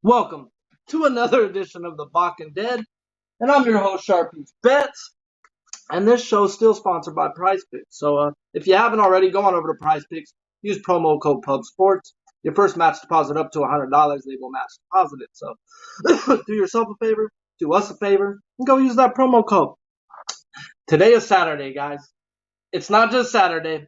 Welcome to another edition of the Balking Dead, and I'm your host, Sharpie's Bets, and this show is still sponsored by Prize Picks. So if you haven't already, go on over to Prize Picks, use promo code PUBSPORTS. Your first match deposit up to $100, they will match deposit it. So do yourself a favor, do us a favor, and go use that promo code. Today is Saturday, guys. It's not just Saturday,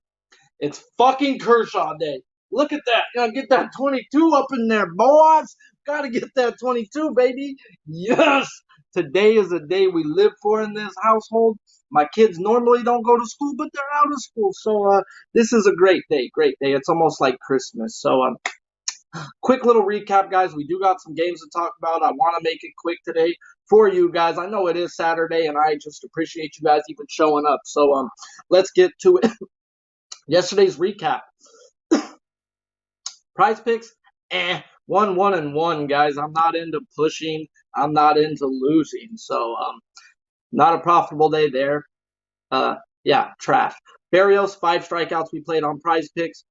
it's fucking Kershaw Day. Look at that. Gotta get that 22 up in there, boys. Gotta get that 22, baby. Yes. Today is a day we live for in this household. My kids normally don't go to school, but they're out of school. So this is a great day. Great day. It's almost like Christmas. So quick little recap, guys. We do got some games to talk about. I want to make it quick today for you guys. I know it is Saturday, and I just appreciate you guys even showing up. So let's get to it. Yesterday's recap. Prize Picks, 1-1-1, guys. I'm not into pushing. I'm not into losing. So, not a profitable day there. Yeah, trash. Barrios, 5 strikeouts we played on Prize Picks.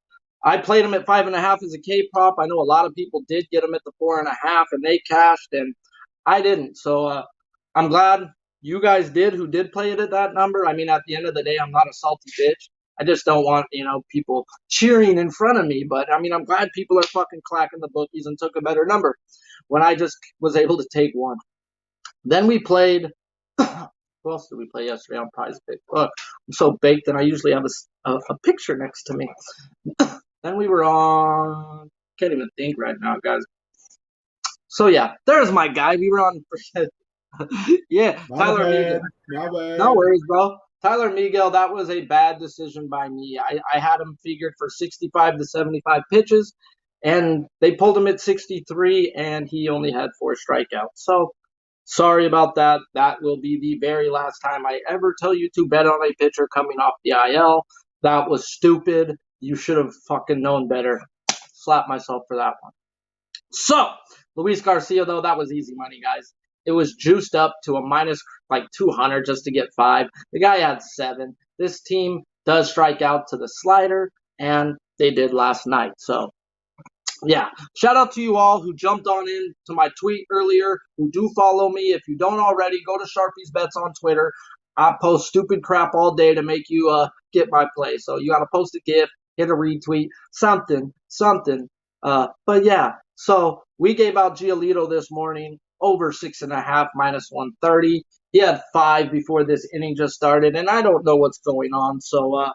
I played him at 5.5 as a K prop. I know a lot of people did get him at the 4.5, and they cashed, and I didn't. So, I'm glad you guys did who did play it at that number. I mean, at the end of the day, I'm not a salty bitch. I just don't want, people cheering in front of me. But, I mean, I'm glad people are fucking clacking the bookies and took a better number when I just was able to take one. Then we played – who else did we play yesterday on Prize Pick? I'm so baked that I usually have a picture next to me. Then we were on – can't even think right now, guys. So, yeah, there's my guy. We were on – yeah, Tyler Miguel. No worries, bro. Tyler Miguel, that was a bad decision by me. I had him figured for 65 to 75 pitches, and they pulled him at 63, and he only had 4 strikeouts. So, sorry about that. That will be the very last time I ever tell you to bet on a pitcher coming off the IL. That was stupid. You should have fucking known better. Slap myself for that one. So, Luis Garcia, though, that was easy money, guys. It was juiced up to a minus like 200 just to get 5. The guy had 7. This team does strike out to the slider, and they did last night. So, yeah. Shout out to you all who jumped on in to my tweet earlier, who do follow me. If you don't already, go to Sharpie's Bets on Twitter. I post stupid crap all day to make you get my play. So you got to post a GIF, hit a retweet, something. But yeah, so we gave out Giolito this morning over 6.5 minus 130. He had 5 before this inning just started, and I don't know what's going on. So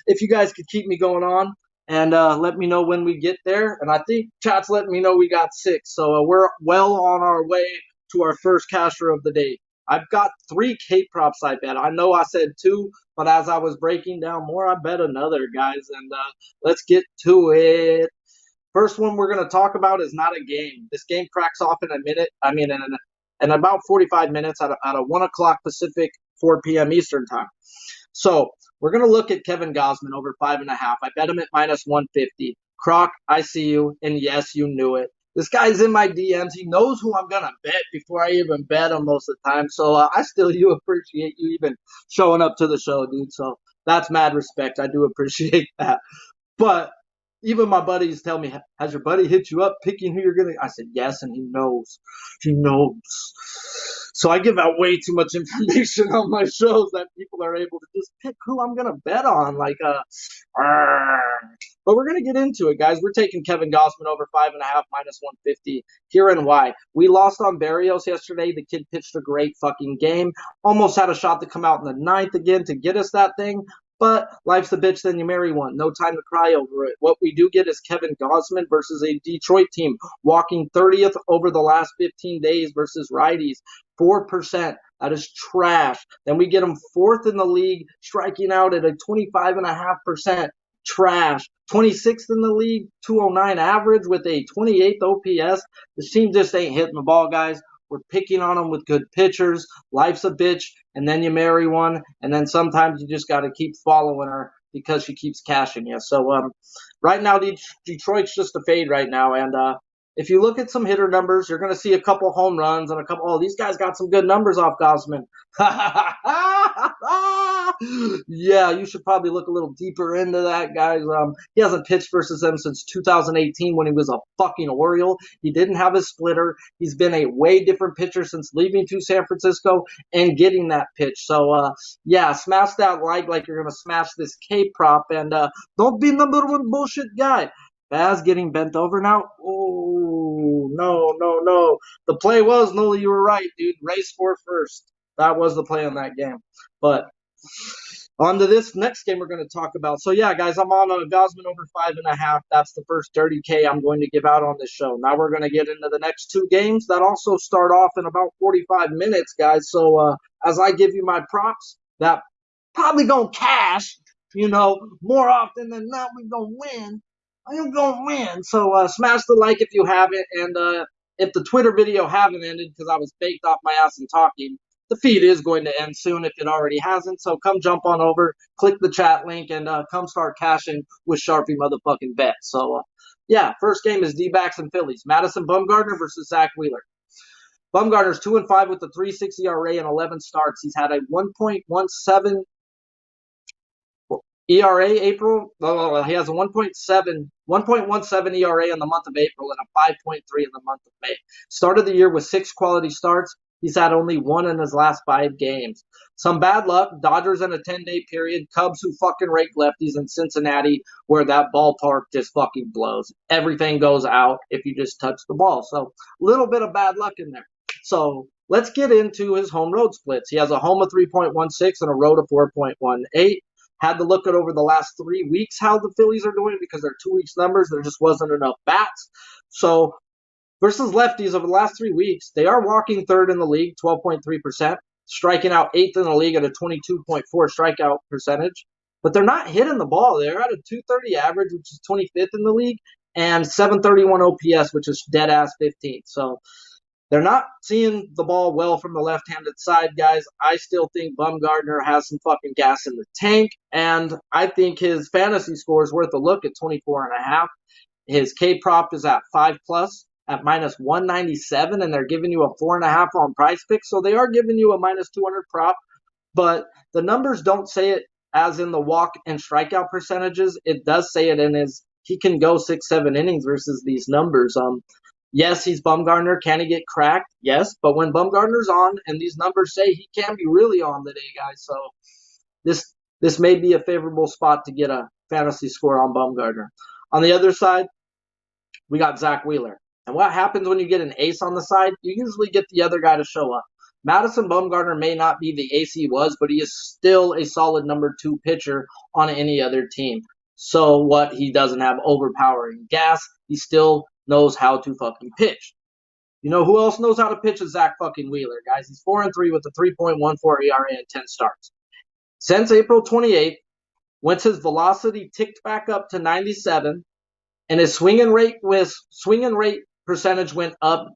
if you guys could keep me going on and let me know when we get there. And I think chat's letting me know we got 6. So we're well on our way to our first casher of the day. I've got 3 K props I bet. I know I said 2, but as I was breaking down more, I bet another, guys. And let's get to it. First one we're going to talk about is not a game. This game cracks off in a minute. I mean, in about 45 minutes at 1 o'clock Pacific, 4 p.m. Eastern time. So we're going to look at Kevin Gausman over 5.5. I bet him at minus 150. Croc, I see you. And yes, you knew it. This guy's in my DMs. He knows who I'm going to bet before I even bet him most of the time. So I still appreciate you even showing up to the show, dude. So that's mad respect. I do appreciate that. But even my buddies tell me, has your buddy hit you up picking who you're going to? I said, yes, and he knows. He knows. So I give out way too much information on my shows that people are able to just pick who I'm going to bet on. But we're going to get into it, guys. We're taking Kevin Gausman over 5.5 minus 150. Here and why. We lost on Barrios yesterday. The kid pitched a great fucking game. Almost had a shot to come out in the 9th again to get us that thing. But life's a bitch, then you marry one. No time to cry over it. What we do get is Kevin Gausman versus a Detroit team walking 30th over the last 15 days versus righties. 4%. That is trash. Then we get him 4th in the league, striking out at a 25.5%. Trash. 26th in the league, 209 average with a 28th OPS. This team just ain't hitting the ball, guys. We're picking on them with good pitchers. Life's a bitch, and then you marry one, and then sometimes you just got to keep following her because she keeps cashing you. So right now, Detroit's just a fade right now, and if you look at some hitter numbers, you're going to see a couple home runs and a couple. Oh, these guys got some good numbers off Gausman. Yeah, you should probably look a little deeper into that, guys. He hasn't pitched versus them since 2018 when he was a fucking Oriole. He didn't have his splitter. He's been a way different pitcher since leaving to San Francisco and getting that pitch. So, yeah, smash that like you're gonna smash this K prop, and don't be number one bullshit guy. Baz getting bent over now. Oh no, no, no. The play was Noli. You were right, dude. Race for first. That was the play on that game. But on to this next game we're going to talk about. So, yeah, guys, I'm on a Gosman over 5.5. That's the first 30K I'm going to give out on this show. Now we're going to get into the next two games that also start off in about 45 minutes, guys. So, as I give you my props, that probably going to cash, more often than not, we're going to win. I'm going to win. So, smash the like if you haven't. And if the Twitter video haven't ended because I was baked off my ass and talking, the feed is going to end soon if it already hasn't. So come jump on over, click the chat link, and come start cashing with Sharpie motherfucking bets. So, yeah, first game is D-backs and Phillies. Madison Bumgarner versus Zach Wheeler. Bumgarner's 2-5 with a 3.6 ERA and 11 starts. He's had a 1.17 ERA April. He has a 1.17 ERA in the month of April and a 5.3 in the month of May. Started the year with 6 quality starts. He's had only 1 in his last 5 games. Some bad luck. Dodgers in a 10-day period. Cubs who fucking rake lefties in Cincinnati where that ballpark just fucking blows. Everything goes out if you just touch the ball. So a little bit of bad luck in there. So let's get into his home road splits. He has a home of 3.16 and a road of 4.18. Had to look at over the last 3 weeks how the Phillies are doing because they're 2 weeks numbers. There just wasn't enough bats. So versus lefties over the last 3 weeks, they are walking third in the league, 12.3%, striking out eighth in the league at a 22.4 strikeout percentage. But they're not hitting the ball. They're at a 230 average, which is 25th in the league, and 731 OPS, which is dead ass 15th. So they're not seeing the ball well from the left-handed side, guys. I still think Bumgarner has some fucking gas in the tank, and I think his fantasy score is worth a look at 24.5. His K prop is at 5+ at minus 197, and they're giving you a 4.5 on Price Pick, so they are giving you a minus 200 prop, but the numbers don't say it as in the walk and strikeout percentages. It does say it in his he can go 6-7 innings versus these numbers. Yes, he's Bumgarner. Can he get cracked? Yes, but when Bumgarner's on and these numbers say he can be really on today, guys, so this may be a favorable spot to get a fantasy score on Bumgarner. On the other side, we got Zach Wheeler. And what happens when you get an ace on the side? You usually get the other guy to show up. Madison Bumgarner may not be the ace he was, but he is still a solid number 2 pitcher on any other team. So what? He doesn't have overpowering gas. He still knows how to fucking pitch. You know who else knows how to pitch is Zach fucking Wheeler, guys. He's 4-3 with a 3.14 ERA and 10 starts. Since April 28th, once his velocity ticked back up to 97, and his swinging rate percentage went up,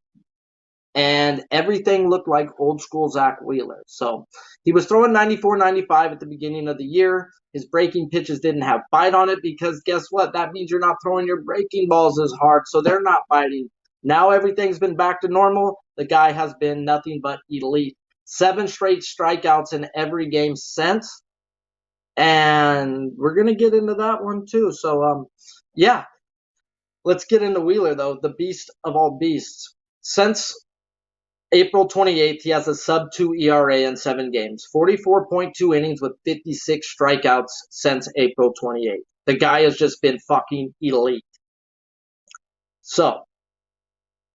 and everything looked like old school Zach Wheeler. So he was throwing 94, 95 at the beginning of the year. His breaking pitches didn't have bite on it because guess what? That means you're not throwing your breaking balls as hard, so they're not biting. Now everything's been back to normal. The guy has been nothing but elite. 7 straight strikeouts in every game since, and we're going to get into that one too. So, yeah. Let's get into Wheeler, though, the beast of all beasts. Since April 28th, he has a sub-2 ERA in 7 games, 44.2 innings with 56 strikeouts since April 28th. The guy has just been fucking elite. So,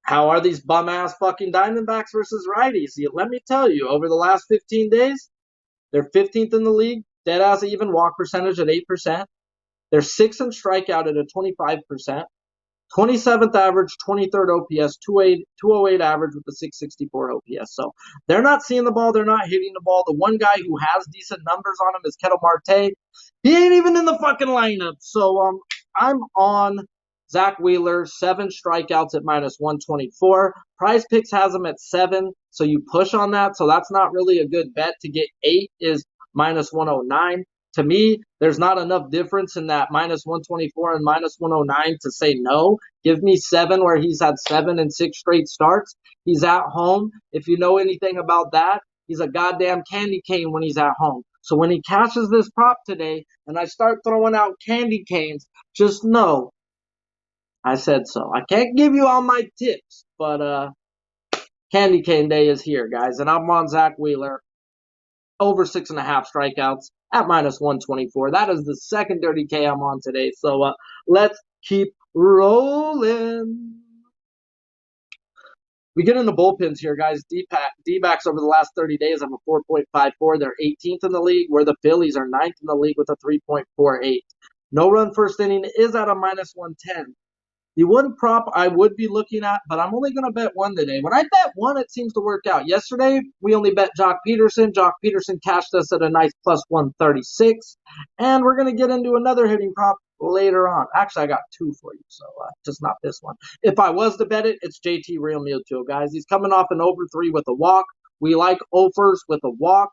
how are these bum-ass fucking Diamondbacks versus righties? Let me tell you, over the last 15 days, they're 15th in the league, dead-ass even walk percentage at 8%. They're 6th in strikeout at a 25%. 27th average, 23rd OPS, 208 average with a 664 OPS. So they're not seeing the ball. They're not hitting the ball. The one guy who has decent numbers on him is Ketel Marte. He ain't even in the fucking lineup. So I'm on Zach Wheeler, 7 strikeouts at minus 124. Prize Picks has him at 7, so you push on that. So that's not really a good bet. To get 8 is minus 109. To me, there's not enough difference in that minus 124 and minus 109 to say no. Give me 7 where he's had 7 and 6 straight starts. He's at home. If you know anything about that, he's a goddamn candy cane when he's at home. So when he cashes this prop today and I start throwing out candy canes, just know I said so. I can't give you all my tips, but candy cane day is here, guys. And I'm on Zach Wheeler over 6.5 strikeouts at minus 124. That is the second dirty K I'm on today. So let's keep rolling. We get into bullpens here, guys. D-backs over the last 30 days have a 4.54. They're 18th in the league, where the Phillies are 9th in the league with a 3.48. No run first inning is at a minus 110. The one prop I would be looking at, but I'm only going to bet one today. When I bet one, it seems to work out. Yesterday, we only bet Jock Peterson. Jock Peterson cashed us at a nice plus 136. And we're going to get into another hitting prop later on. Actually, I got two for you, so just not this one. If I was to bet it, it's JT Realmuto, guys. He's coming off an over 3 with a walk. We like offers with a walk.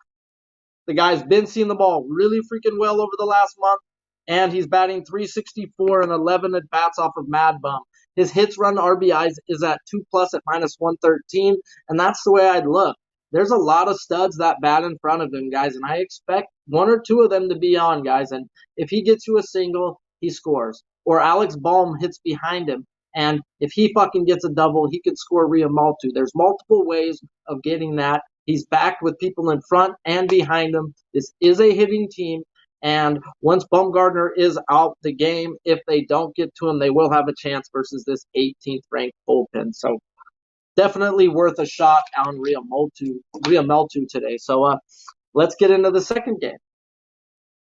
The guy's been seeing the ball really freaking well over the last month, and he's batting 364 and 11 at bats off of Mad Bum. His hits, run, RBIs is at 2 plus at minus 113, and that's the way I'd look. There's a lot of studs that bat in front of him, guys, and I expect one or two of them to be on, guys. And if he gets you a single, he scores. Or Alex Baum hits behind him, and if he fucking gets a double, he could score Realmuto. There's multiple ways of getting that. He's backed with people in front and behind him. This is a hitting team. And once Bumgarner is out the game, if they don't get to him, they will have a chance versus this 18th ranked bullpen. So definitely worth a shot on Realmuto today. So let's get into the second game,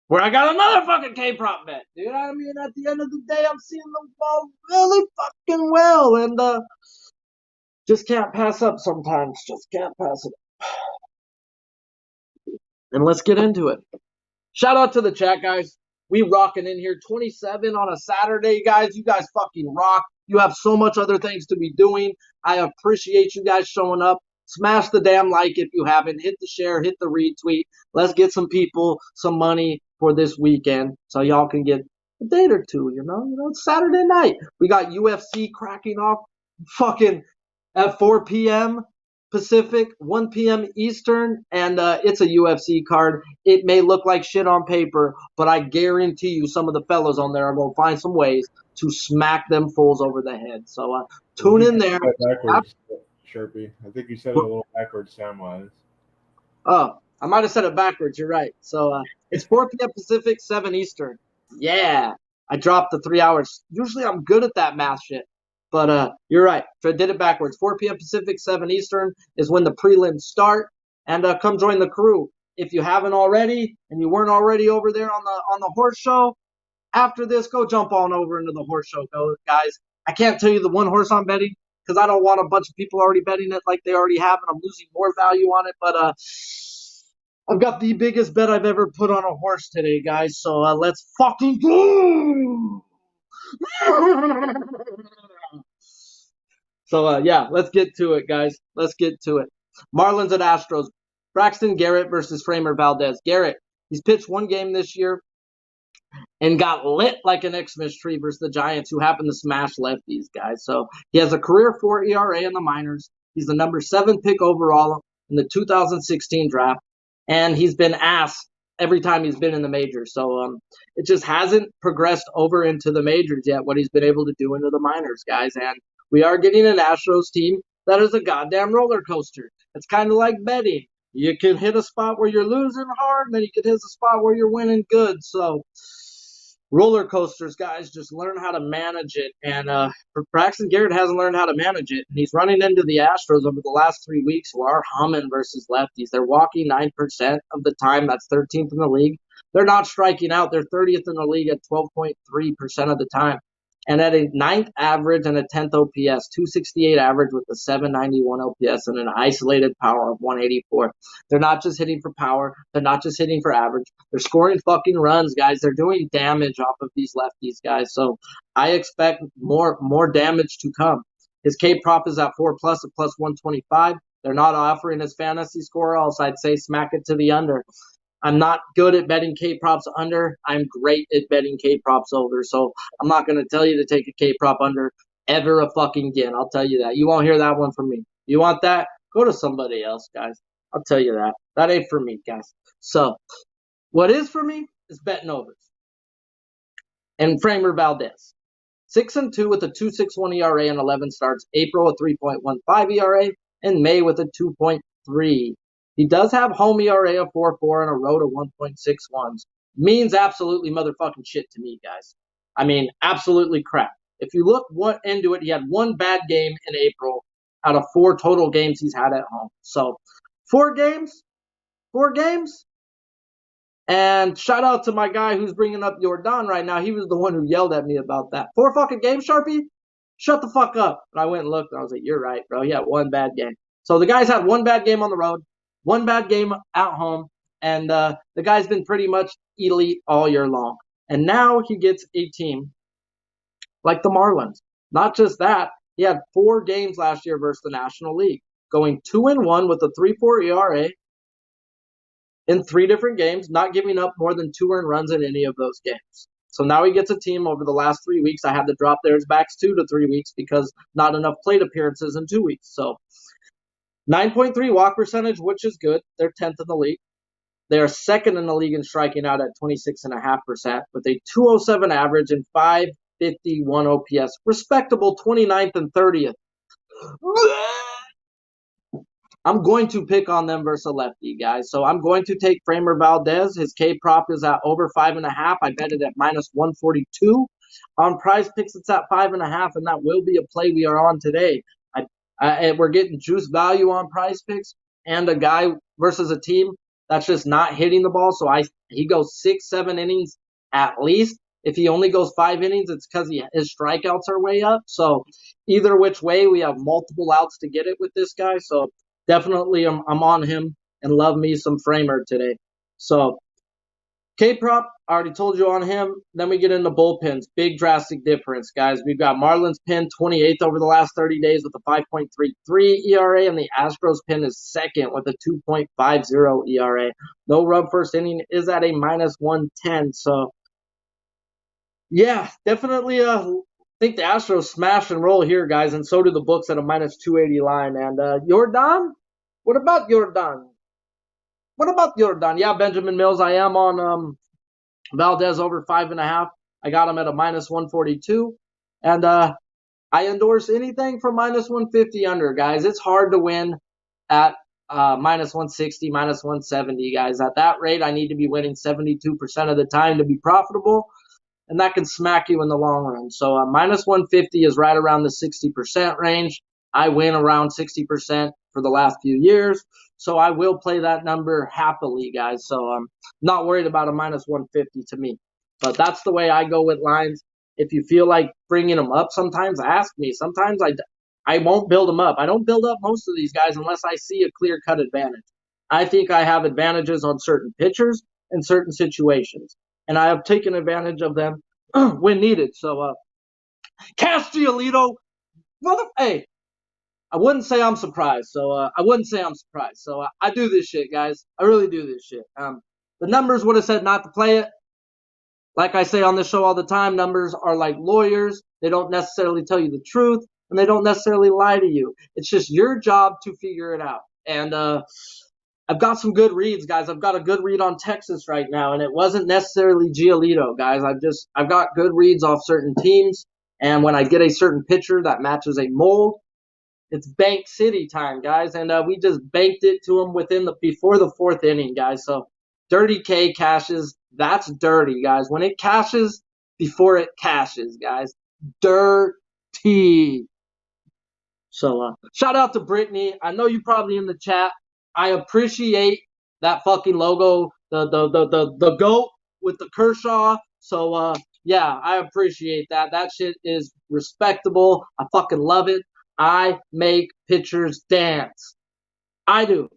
where I got another fucking K-prop bet. You know what I mean? At the end of the day, I'm seeing the ball really fucking well. And just can't pass up sometimes. Just can't pass it up. And let's get into it. Shout out to the chat, guys. We rocking in here. 27 on a Saturday, guys. You guys fucking rock. You have so much other things to be doing. I appreciate you guys showing up. Smash the damn like if you haven't. Hit the share. Hit the retweet. Let's get some people some money for this weekend so y'all can get a date or two, you know? It's Saturday night. We got UFC cracking off fucking at 4 p.m. Pacific, 1 p.m. Eastern, and it's a UFC card. It may look like shit on paper, but I guarantee you some of the fellas on there are going to find some ways to smack them fools over the head. So tune in there. Backwards, Sharpie. I think you said it a little backwards time-wise. Oh, I might have said it backwards. You're right. So it's 4 p.m. Pacific, 7 Eastern. Yeah, I dropped the 3 hours. Usually I'm good at that math shit. But you're right. So I did it backwards. 4 p.m. Pacific, 7 Eastern is when the prelims start. And come join the crew. If you haven't already, and you weren't already over there on the horse show, after this, go jump on over into the horse show, guys. I can't tell you the one horse I'm betting because I don't want a bunch of people already betting it like they already have, and I'm losing more value on it. But I've got the biggest bet I've ever put on a horse today, guys. So let's fucking go! So, yeah, let's get to it, guys. Let's get to it. Marlins at Astros. Braxton Garrett versus Framer Valdez. Garrett, he's pitched one game this year and got lit like an Xmas tree versus the Giants, who happen to smash lefties, guys. So he has a career 4 ERA in the minors. He's the number 7 pick overall in the 2016 draft, and he's been ass every time he's been in the majors. So it just hasn't progressed over into the majors yet, what he's been able to do into the minors, guys. And we are getting an Astros team that is a goddamn roller coaster. It's kind of like betting. You can hit a spot where you're losing hard, and then you can hit a spot where you're winning good. So roller coasters, guys, just learn how to manage it. And Braxton Garrett hasn't learned how to manage it. And he's running into the Astros over the last 3 weeks who are humming versus lefties. They're walking 9% of the time. That's 13th in the league. They're not striking out. They're 30th in the league at 12.3% of the time. And at a 9th average and a 10th OPS, 268 average with a 791 OPS and an isolated power of 184. They're not just hitting for power. They're not just hitting for average. They're scoring fucking runs, guys. They're doing damage off of these lefties, guys. So I expect more damage to come. His K prop is at 4 plus, at plus 125. They're not offering his fantasy score, else I'd say smack it to the under. I'm not good at betting K props under. I'm great at betting K props over. So I'm not going to tell you to take a K prop under ever a fucking again. I'll tell you that. You won't hear that one from me. You want that? Go to somebody else, guys. I'll tell you that. That ain't for me, guys. So What is for me is betting overs. And Framer Valdez. 6-2 with a 2.61 ERA and 11 starts. April a 3.15 ERA, and May with a 2.3. He does have home ERA of 4.4 and a road of 1.61. Means absolutely motherfucking shit to me, guys. I mean, absolutely crap. If you look into it, he had one bad game in April out of 4 total games he's had at home. So, 4 games, and shout out to my guy who's bringing up Jordan right now. He was the one who yelled at me about that. 4 fucking games, Sharpie? Shut the fuck up. And I went and looked, and I was like, you're right, bro. He had one bad game. So the guy's had one bad game on the road, one bad game at home, and the guy's been pretty much elite all year long. And now he gets a team like the Marlins. Not just that, he had 4 games last year versus the National League, going 2-1 with a 3.4 ERA, in 3 different games, not giving up more than 2 earned runs in any of those games. So now he gets a team over the last 3 weeks. I had to drop theirs back 2 to 3 weeks because not enough plate appearances in 2 weeks. So 9.3 walk percentage, which is good. They're 10th in the league. They are 2nd in the league in striking out at 26.5% with a 207 average and 551 OPS. Respectable 29th and 30th. I'm going to pick on them versus a lefty, guys. So I'm going to take Framer Valdez. His K prop is at over 5.5. I bet it at minus 142. On Prize Picks, it's at 5.5, and that will be a play we are on today. We're getting juice value on Prize Picks, and a guy versus a team that's just not hitting the ball. So he goes 6-7 innings at least. If he only goes 5 innings, it's because his strikeouts are way up. So either which way, we have multiple outs to get it with this guy. So definitely I'm on him and love me some Framer today. So K-Prop, I already told you on him. Then we get into bullpens. Big drastic difference, guys. We've got Marlins pin 28th over the last 30 days with a 5.33 ERA, and the Astros pin is 2nd with a 2.50 ERA. No rub first inning is at a minus 110. So, yeah, definitely I think the Astros smash and roll here, guys, and so do the books at a minus 280 line. And Jordan? What about Jordan? Yeah, Benjamin Mills. I am on Valdez over 5.5. I got him at a minus 142. And I endorse anything from minus 150 under, guys. It's hard to win at minus 160, minus 170, guys. At that rate, I need to be winning 72% of the time to be profitable, and that can smack you in the long run. So minus 150 is right around the 60% range. I win around 60% for the last few years, so I will play that number happily, guys. So I'm not worried about a minus 150 to me. But that's the way I go with lines. If you feel like bringing them up, sometimes ask me. Sometimes I won't build them up. I don't build up most of these guys unless I see a clear-cut advantage. I think I have advantages on certain pitchers in certain situations, and I have taken advantage of them when needed. So, Castielito, hey, I wouldn't say I'm surprised. So, I do this shit, guys. I really do this shit. The numbers would have said not to play it. Like I say on this show all the time, numbers are like lawyers. They don't necessarily tell you the truth, and they don't necessarily lie to you. It's just your job to figure it out. And I've got some good reads, guys. I've got a good read on Texas right now, and it wasn't necessarily Giolito, guys. I've got good reads off certain teams, and when I get a certain pitcher that matches a mold, it's Bank City time, guys, and we just banked it to them before the 4th inning, guys. So Dirty K cashes. That's dirty, guys. When it cashes, before it cashes, guys. Dirty. So shout out to Brittany. I know you're probably in the chat. I appreciate that fucking logo, the goat with the Kershaw. So yeah, I appreciate that. That shit is respectable. I fucking love it. I make pitchers dance. I do.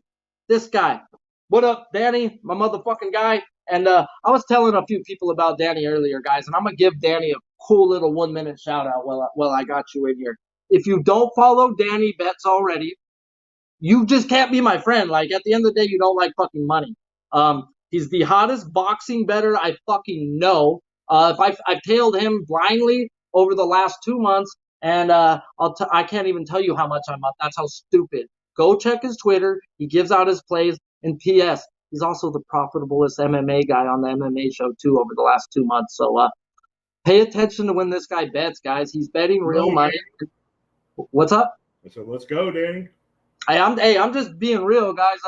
This guy. What up, Danny? My motherfucking guy. And I was telling a few people about Danny earlier, guys, and I'm going to give Danny a cool little 1-minute shout out while I got you in here. If you don't follow Danny Betts already, you just can't be my friend. Like, at the end of the day, you don't like fucking money. He's the hottest boxing bettor I fucking know. I've tailed him blindly over the last 2 months, and I can't even tell you how much I'm up. That's how stupid. Go check his Twitter. He gives out his plays. And P.S., He's also the profitablest MMA guy on the MMA show too over the last 2 months. So pay attention to when this guy bets, guys. He's betting real money. What's up? I said, let's go, Danny. I'm just being real, guys.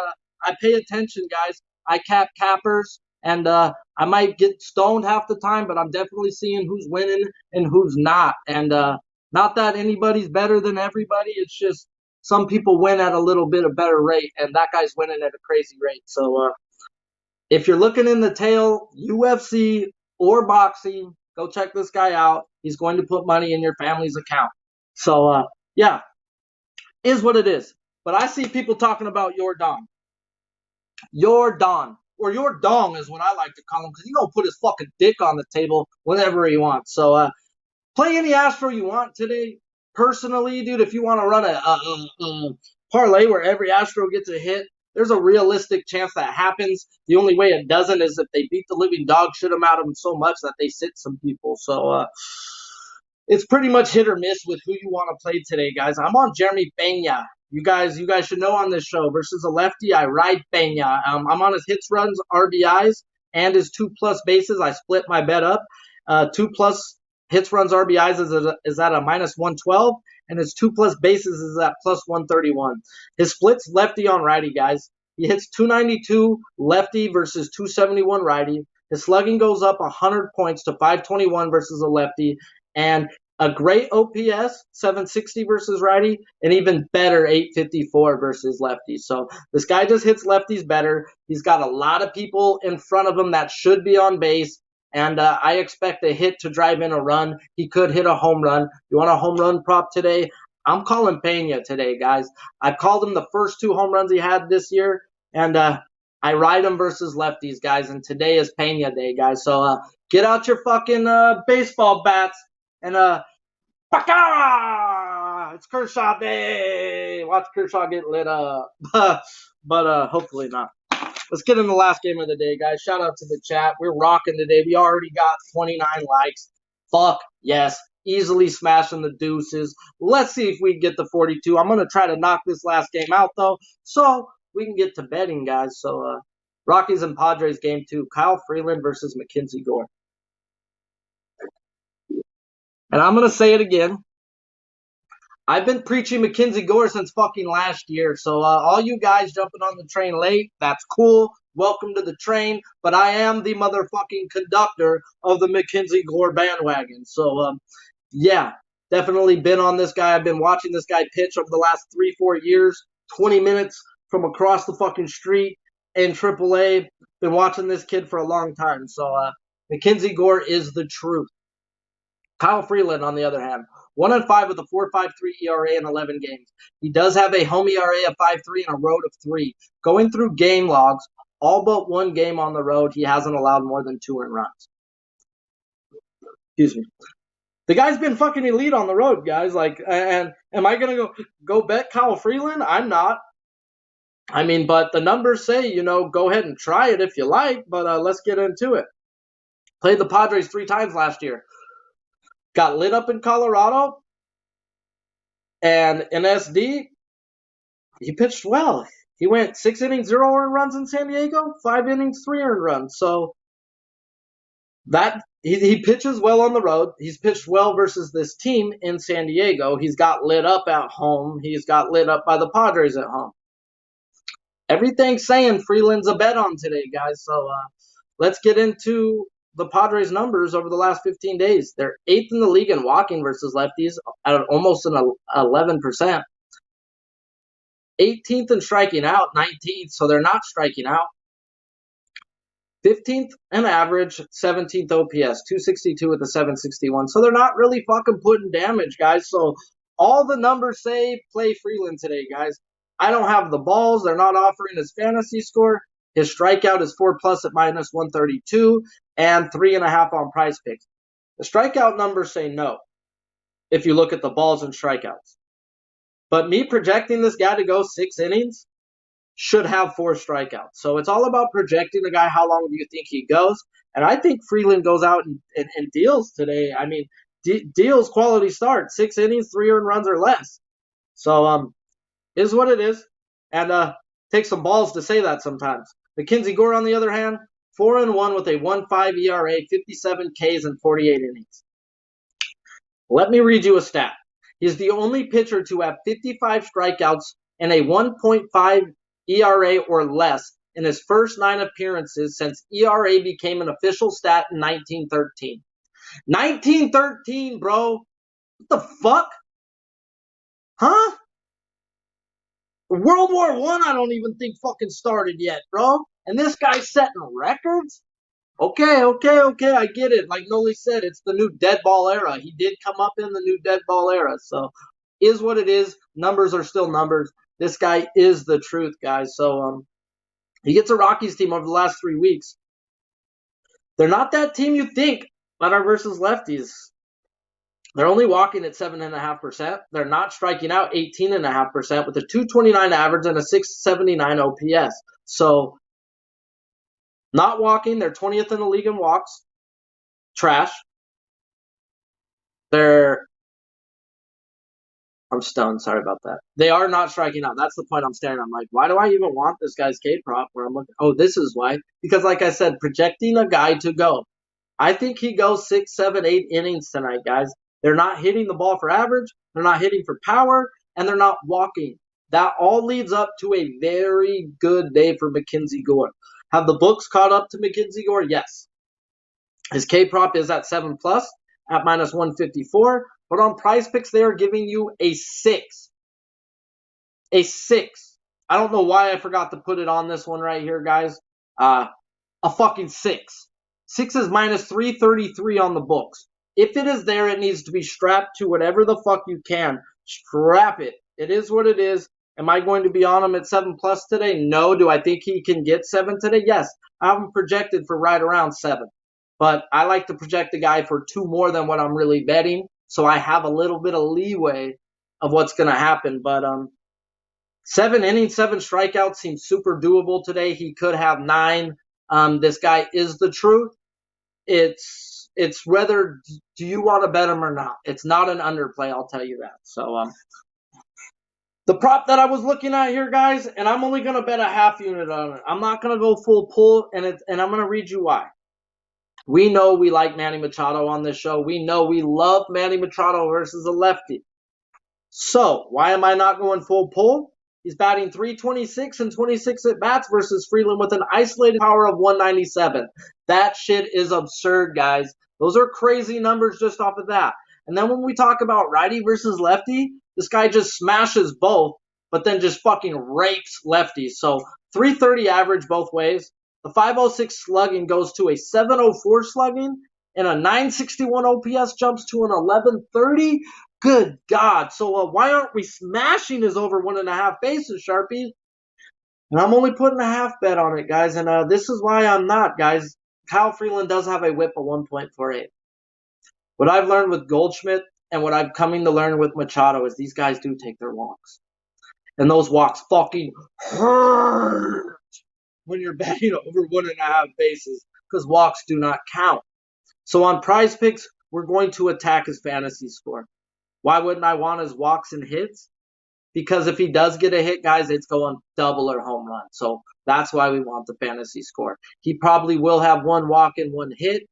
I pay attention, guys. I cap cappers, and I might get stoned half the time, but I'm definitely seeing who's winning and who's not. And not that anybody's better than everybody. It's just some people win at a little bit of better rate, and that guy's winning at a crazy rate. So if you're looking in the tail, UFC or boxing, go check this guy out. He's going to put money in your family's account. So yeah, is what it is. But I see people talking about your Don. Your Don. Or your dong is what I like to call him, because he's going to put his fucking dick on the table whenever he wants. So play any Astro you want today. Personally, dude, if you want to run a parlay where every Astro gets a hit, there's a realistic chance that happens. The only way it doesn't is if they beat the living dog shit out of them so much that they sit some people. So it's pretty much hit or miss with who you want to play today, guys. I'm on Jeremy Pena. You guys should know on this show versus a lefty. I ride Pena. I'm on his hits, runs, RBIs, and his 2+ bases. I split my bet up. 2+ hits, runs, RBIs is at a -112, and his 2+ bases is at +131. His split's lefty on righty, guys. He hits 292 lefty versus 271 righty. His slugging goes up 100 points to 521 versus a lefty, and a great OPS, 760 versus righty, and even better, 854 versus lefties. So this guy just hits lefties better. He's got a lot of people in front of him that should be on base, and I expect a hit to drive in a run. He could hit a home run. You want a home run prop today? I'm calling Pena today, guys. I called him the first 2 home runs he had this year, and I ride him versus lefties, guys, and today is Pena day, guys. So get out your fucking baseball bats and Baka! It's Kershaw Day. Watch Kershaw get lit up, but hopefully not. Let's get in the last game of the day, guys. Shout out to the chat. We're rocking today. We already got 29 likes. Fuck yes, easily smashing the deuces. Let's see if we can get to 42. I'm gonna try to knock this last game out though, so we can get to betting, guys. So Rockies and Padres game 2. Kyle Freeland versus Mackenzie Gore. And I'm going to say it again. I've been preaching Mackenzie Gore since fucking last year. So all you guys jumping on the train late, that's cool. Welcome to the train. But I am the motherfucking conductor of the Mackenzie Gore bandwagon. So yeah, definitely been on this guy. I've been watching this guy pitch over the last 3-4 years, 20 minutes from across the fucking street in AAA. Been watching this kid for a long time. So Mackenzie Gore is the truth. Kyle Freeland, on the other hand, 1-5 with a 4.53 ERA in 11 games. He does have a home ERA of 5.3 and a road of 3. Going through game logs, all but one game on the road, he hasn't allowed more than 2 earned runs. Excuse me. The guy's been fucking elite on the road, guys. Like, and am I gonna go bet Kyle Freeland? I'm not. I mean, but the numbers say, go ahead and try it if you like. But let's get into it. Played the Padres 3 times last year. Got lit up in Colorado, and in SD, he pitched well. He went 6 innings, 0 earned runs in San Diego, 5 innings, 3 earned runs. So that he pitches well on the road. He's pitched well versus this team in San Diego. He's got lit up at home. He's got lit up by the Padres at home. Everything's saying Freeland's a bet on today, guys. So let's get into the Padres' numbers over the last 15 days. They're 8th in the league in walking versus lefties at almost an 11%. 18th in striking out, 19th, so they're not striking out. 15th in average, 17th OPS, 262 with a 761. So they're not really fucking putting damage, guys. So all the numbers say play Freeland today, guys. I don't have the balls. They're not offering his fantasy score. His strikeout is 4+ at -132 and 3.5 on Prize Picks. The strikeout numbers say no if you look at the balls and strikeouts. But me projecting this guy to go 6 innings should have 4 strikeouts. So it's all about projecting the guy. How long do you think he goes? And I think Freeland goes out and deals today. I mean, deals quality start. 6 innings, 3 earned runs or less. So is what it is. And takes some balls to say that sometimes. Mackenzie Gore, on the other hand, 4-1 with a 1.5 ERA, 57 Ks in 48 innings. Let me read you a stat. He's the only pitcher to have 55 strikeouts and a 1.5 ERA or less in his first 9 appearances since ERA became an official stat in 1913. 1913, bro. What the fuck? Huh? World War I don't even think fucking started yet, bro. And this guy's setting records? Okay, I get it. Like Noli said, it's the new dead ball era. He did come up in the new dead ball era. So, is what it is. Numbers are still numbers. This guy is the truth, guys. So, he gets a Rockies team over the last 3 weeks. They're not that team you think that are versus lefties. They're only walking at 7.5%. They're not striking out 18.5% with a 229 average and a 679 OPS. So, not walking. They're 20th in the league in walks. Trash. I'm stoned. Sorry about that. They are not striking out. That's the point I'm staring. I'm like, why do I even want this guy's K prop? Where I'm looking. Oh, this is why. Because, like I said, projecting a guy to go. I think he goes 6, 7, 8 innings tonight, guys. They're not hitting the ball for average. They're not hitting for power, and they're not walking. That all leads up to a very good day for Mackenzie Gore. Have the books caught up to Mackenzie Gore? Yes. His K prop is at 7 plus at minus 154. But on Prize Picks, they are giving you a 6. A 6. I don't know why I forgot to put it on this one right here, guys. A fucking 6. 6 is minus 333 on the books. If it is there, it needs to be strapped to whatever the fuck you can. Strap it. It is what it is. Am I going to be on him at 7 plus today? No. Do I think he can get 7 today? Yes. I have him projected for right around 7. But I like to project the guy for 2 more than what I'm really betting. So I have a little bit of leeway of what's going to happen. But 7 innings, 7 strikeouts seems super doable today. He could have 9. This guy is the truth. It's whether do you want to bet him or not. It's not an underplay, I'll tell you that. So the prop that I was looking at here, guys, and I'm only going to bet a half unit on it. I'm not going to go full pull, and I'm going to read you why. We know we like Manny Machado on this show. We know we love Manny Machado versus a lefty. So, why am I not going full pull? He's batting .326 and 26 at-bats versus Freeland with an isolated power of 197. That shit is absurd, guys. Those are crazy numbers just off of that. And then when we talk about righty versus lefty, this guy just smashes both, but then just fucking rapes lefties. So, 330 average both ways. The 506 slugging goes to a 704 slugging, and a 961 OPS jumps to an 1130. Good God. So why aren't we smashing his over 1.5 bases, Sharpie? And I'm only putting a half bet on it, guys. And this is why I'm not, guys. Kyle Freeland does have a whip of 1.48. What I've learned with Goldschmidt and what I'm coming to learn with Machado is these guys do take their walks. And those walks fucking hurt when you're batting over 1.5 bases because walks do not count. So on Prize Picks, we're going to attack his fantasy score. Why wouldn't I want his walks and hits? Because if he does get a hit, guys, it's going double or home run. So that's why we want the fantasy score. He probably will have 1 walk and 1 hit,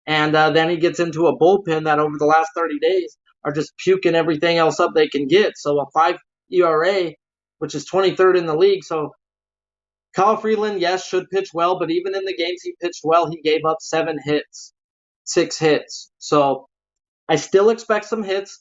and then he gets into a bullpen that over the last 30 days are just puking everything else up they can get. So a 5 ERA, which is 23rd in the league. So Kyle Freeland, yes, should pitch well, but even in the games he pitched well, he gave up 7 hits, 6 hits. So I still expect some hits.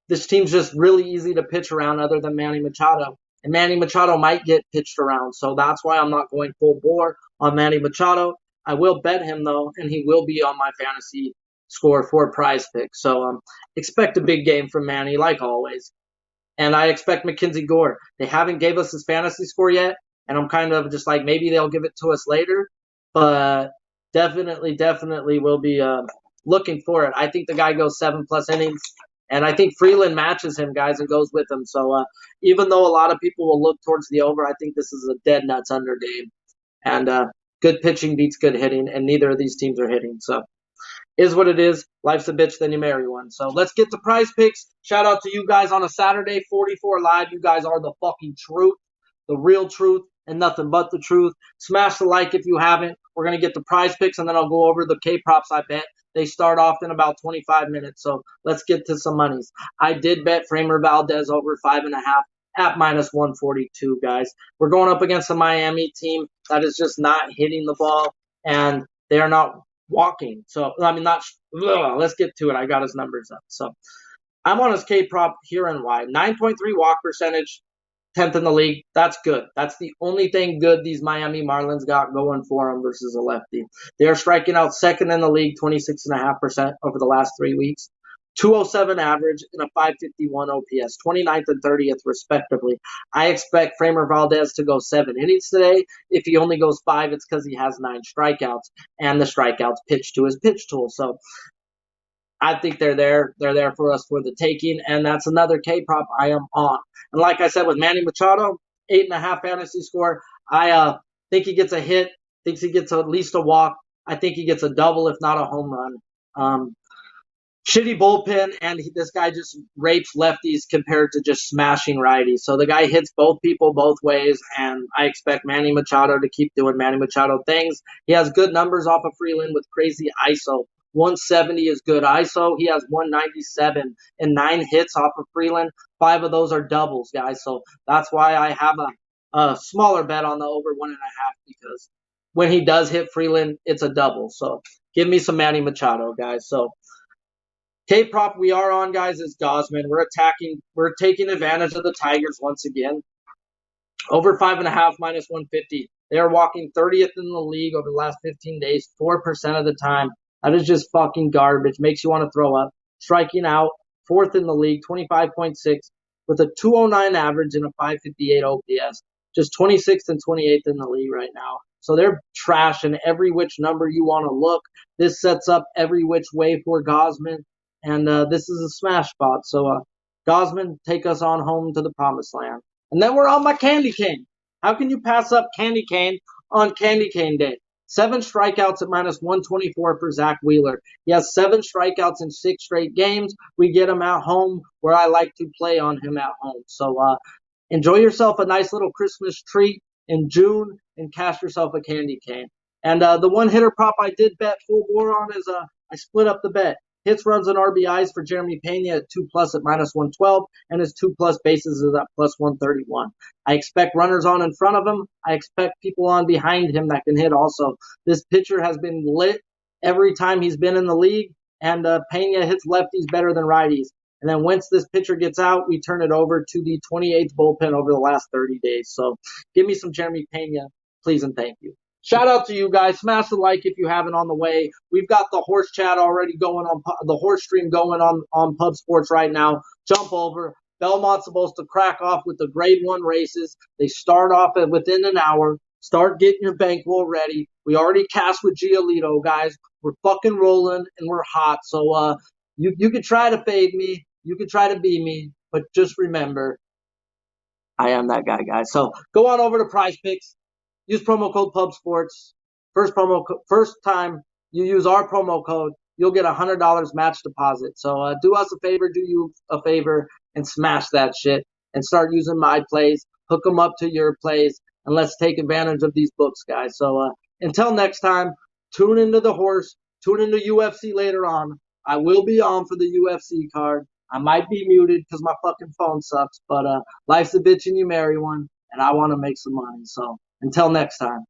This team's just really easy to pitch around other than Manny Machado. And Manny Machado might get pitched around. So that's why I'm not going full bore on Manny Machado. I will bet him, though, and he will be on my fantasy score for Prize Pick. So expect a big game from Manny, like always. And I expect Mackenzie Gore. They haven't gave us his fantasy score yet, and I'm kind of just like, maybe they'll give it to us later. But definitely will be looking for it. I think the guy goes 7+ innings. And I think Freeland matches him, guys, and goes with him. So even though a lot of people will look towards the over, I think this is a dead nuts under game. And good pitching beats good hitting, and neither of these teams are hitting. So is what it is. Life's a bitch, then you marry one. So let's get to Prize Picks. Shout out to you guys on a Saturday, 44 Live. You guys are the fucking truth, the real truth. and nothing but the truth. Smash the like if you haven't. We're going to get the prize picks, and then I'll go over the K-props I bet. They start off in about 25 minutes, so let's get to some monies. I did bet Framer Valdez over 5.5 at minus 142, guys. We're going up against a Miami team that is just not hitting the ball, and they are not walking. So, I mean, not. Let's get to it. I got his numbers up. So, I'm on his K prop here and why. 9.3 walk percentage, 10th in the league. That's good. That's the only thing good these Miami Marlins got going for them versus a lefty. They are striking out second in the league, 26.5% over the last 3 weeks. 207 average and a 551 OPS, 29th and 30th respectively. I expect Framer Valdez to go 7 innings today. If he only goes 5, it's because he has 9 strikeouts, and the strikeouts pitch to his pitch tool. So I think they're there. They're there for us for the taking, and that's another K prop I am on. And like I said with Manny Machado, 8.5 fantasy score. I think he gets a hit. Thinks he gets at least a walk. I think he gets a double, if not a home run. Shitty bullpen, and this guy just rapes lefties compared to just smashing righties. So the guy hits both people both ways, and I expect Manny Machado to keep doing Manny Machado things. He has good numbers off of Freeland with crazy ISO. 170 is good ISO. He has 197 and 9 hits off of Freeland. 5 of those are doubles, guys. So that's why I have a smaller bet on the over 1.5, because when he does hit Freeland, it's a double. So give me some Manny Machado, guys. So K prop we are on, guys, is Gosman. We're taking advantage of the Tigers once again. Over 5.5 minus 150. They are walking 30th in the league over the last 15 days, 4% of the time. That is just fucking garbage. Makes you want to throw up. Striking out, 4th in the league, 25.6, with a 209 average and a 558 OPS. Just 26th and 28th in the league right now. So they're trash in every which number you want to look. This sets up every which way for Gosman. And this is a smash spot. So, Gosman, take us on home to the promised land. And then we're on my candy cane. How can you pass up candy cane on candy cane day? 7 strikeouts at minus 124 for Zach Wheeler. He has 7 strikeouts in 6 straight games. We get him at home where I like to play on him at home. So, enjoy yourself a nice little Christmas treat in June and cash yourself a candy cane. And the one hitter prop I did bet full bore on is I split up the bet. Hits, runs, and RBIs for Jeremy Pena at 2+ at minus 112, and his 2+ bases is at plus 131. I expect runners on in front of him. I expect people on behind him that can hit also. This pitcher has been lit every time he's been in the league, and Pena hits lefties better than righties. And then once this pitcher gets out, we turn it over to the 28th bullpen over the last 30 days. So give me some Jeremy Pena, please and thank you. Shout out to you guys. Smash the like if you haven't on the way. We've got the horse chat already going on, the horse stream going on Pub Sports right now. Jump over. Belmont's supposed to crack off with the grade 1 races. They start off within an hour. Start getting your bankroll ready. We already cast with Giolito, guys. We're fucking rolling and we're hot. So you can try to fade me. You can try to be me. But just remember, I am that guy, guys. So go on over to Prize Picks. Use promo code PubSports. First time you use our promo code, you'll get $100 match deposit. So do us a favor, do you a favor, and smash that shit. And start using my plays. Hook them up to your plays. And let's take advantage of these books, guys. So until next time, tune into the horse. Tune into UFC later on. I will be on for the UFC card. I might be muted because my fucking phone sucks. But life's a bitch and you marry one. And I want to make some money. So until next time.